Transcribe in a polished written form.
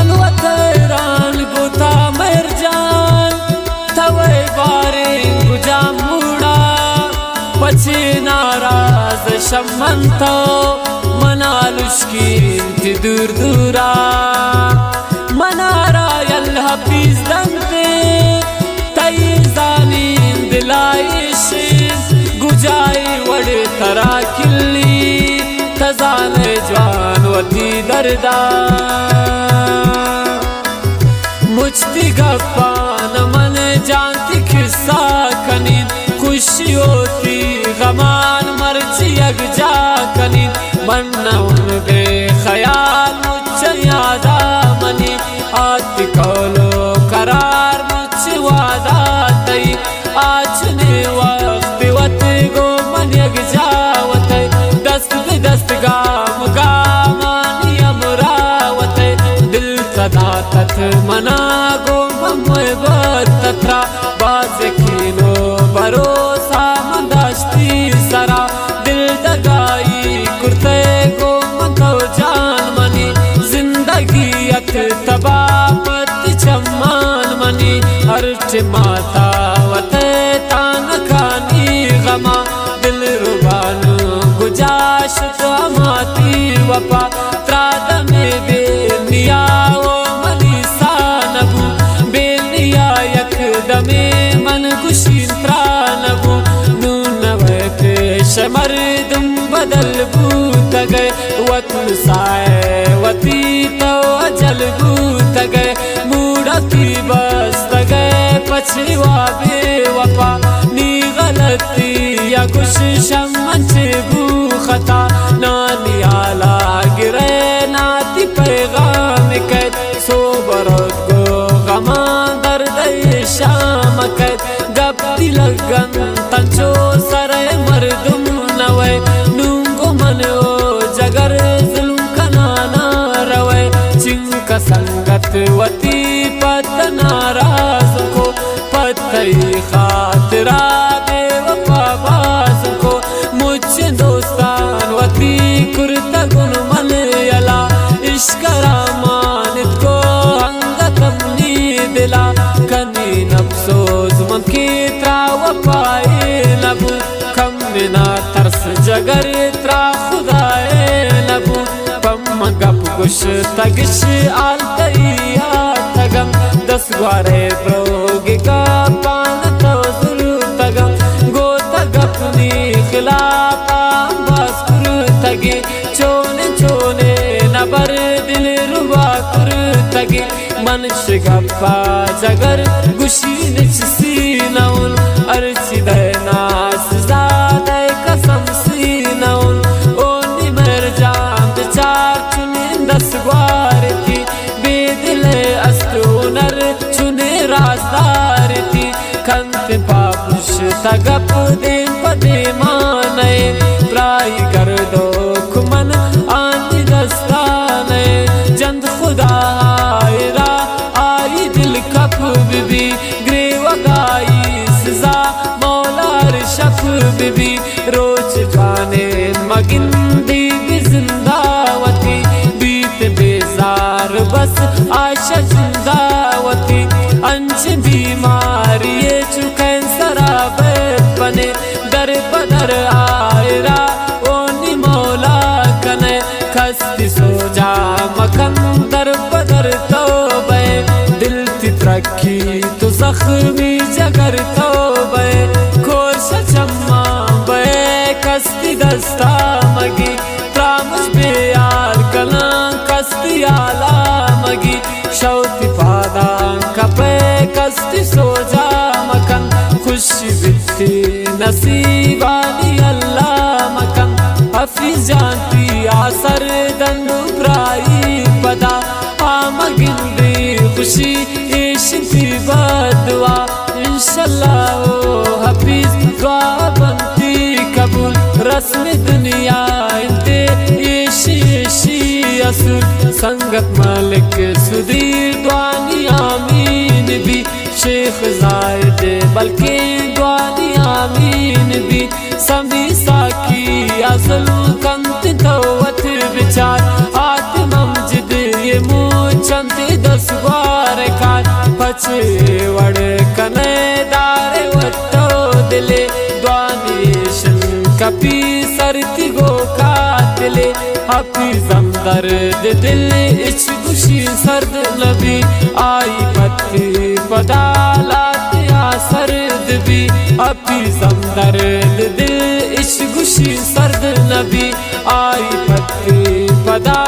मनवतरान गुता मरजान थवे बारे गुजा मुड़ा पछे नाराज शमंतो मनालुश्की दूर दूरा मनारा यल्ला हफीज दंते तयजानी दिलाइश गुजाई वड़ तरा किल्ली तजान जवान वती दर्दा मुझती गप्पान मन जानती खिस्सा कनी खुशी होती गमान मर्ची यगजा कनी मन्ना उन बेख्याल मुझ यादा मनी आती कौलो करार मुझ वादा तई आज ने वक्त वत गो मन यगजा वत दस्त दस्त गाम गामानी अमरावत दिल सदा तथ मना गो ममबत तथरा बाज खीनो भरोसा मंदाश्ती सरा दिल दगाई कुर्ते गो मंतो जान मनी जिंदगी अथ तबापत चम्मान मनी अर्च माता वत तान खानी गमा दिल रुबान गुजाश तो माती वपा त्राद में बेनिया ओ मनीसा नबू बेनिया यक दमे मन खुशीन त्रानबू नून वक शमरदम बदल बूत गए वतन साए वती तो अजल बूत गए मूढ़ती बस गए पछवा बेवफा नी गलती या कुछ शमच बू खता नानी आला गिरे नाती पैगाम कैद सो बरत गो गमा दर्द शाम कैद गप्ती लगन तंचो सरे मर्दुम नवे नूंगो मन ओ जगर जुल्म कनाना रवे चिंका संगत वती पत नाराज को पतई खातरा बेवफा बाज को मुझ दोस्तान वती कुर्ता गुन मन यला इश्करा मानित को अंगतम नी दिला कनी नफ्सोज मन की त्राव पाए नबू कम बिना तरस जगर त्रा खुदाए नबू पम गप कुश तगिश आलतई तगम दस ग्वारे ब्रोगे का पान तो जरूर तगम गो तगपनी खिलाफा बस कुर तगे चोने चोने नबर दिल रुबा कुर तगे मन शिगप्पा जगर गुशी निचसी नउन अर्ची दनास ज़ादे कसम सी नउन ओनी मर जाम चार चुने दस ग्वार थी बेदिले अस्टोनर चुने राजदार थी खंत पापुश तगप दिन पदे माने प्राय कर दो खुमन आनी दस्ताने जंद खुदा आयरा आई दिल कप बिबी ग्रेवा गाई सजा मौलार शफ बिबी रोज जाने मगिंदी भी जिंदावती बीत बेजार बस आशा जिंदावती अंश बीमारी चुके सराबत बने दर बदर आयरा ओनी मौला कने खस्ती सो जा मखन दर बदर तो बे दिल तित्रखी तो जख्मी जगर तो बे खोश चम्मा बे कस्ती दस्ता मगी त्रामुज बेयार कला कस्ती आला मगी शौती पादा कपे कस्ती सो जा मकन खुशी बित्ती नसीबानी अल्लाह मकन हफीज जानती आसर दंडु प्राई पदा आमगिंदी खुशी इश्ती बदवा इंशाल्लाह ओ हफीज दुआ बनती कबूल रस्म दुनिया इंते इशी असुर संगत मालिक सुधीर दुआनी आमीन भी शेख जायद बल्कि दुआनी आमीन भी समी साकी असल कंत तवत विचार आत्मम जिद ये मुझ चंद हफीज़म दर्द दिल इश्क गुशी सर्द लबी आई पत्ती बदालात या सर्द भी हफीज़म दर्द दिल इश्क गुशी सर्द नबी आई पत्ती बदा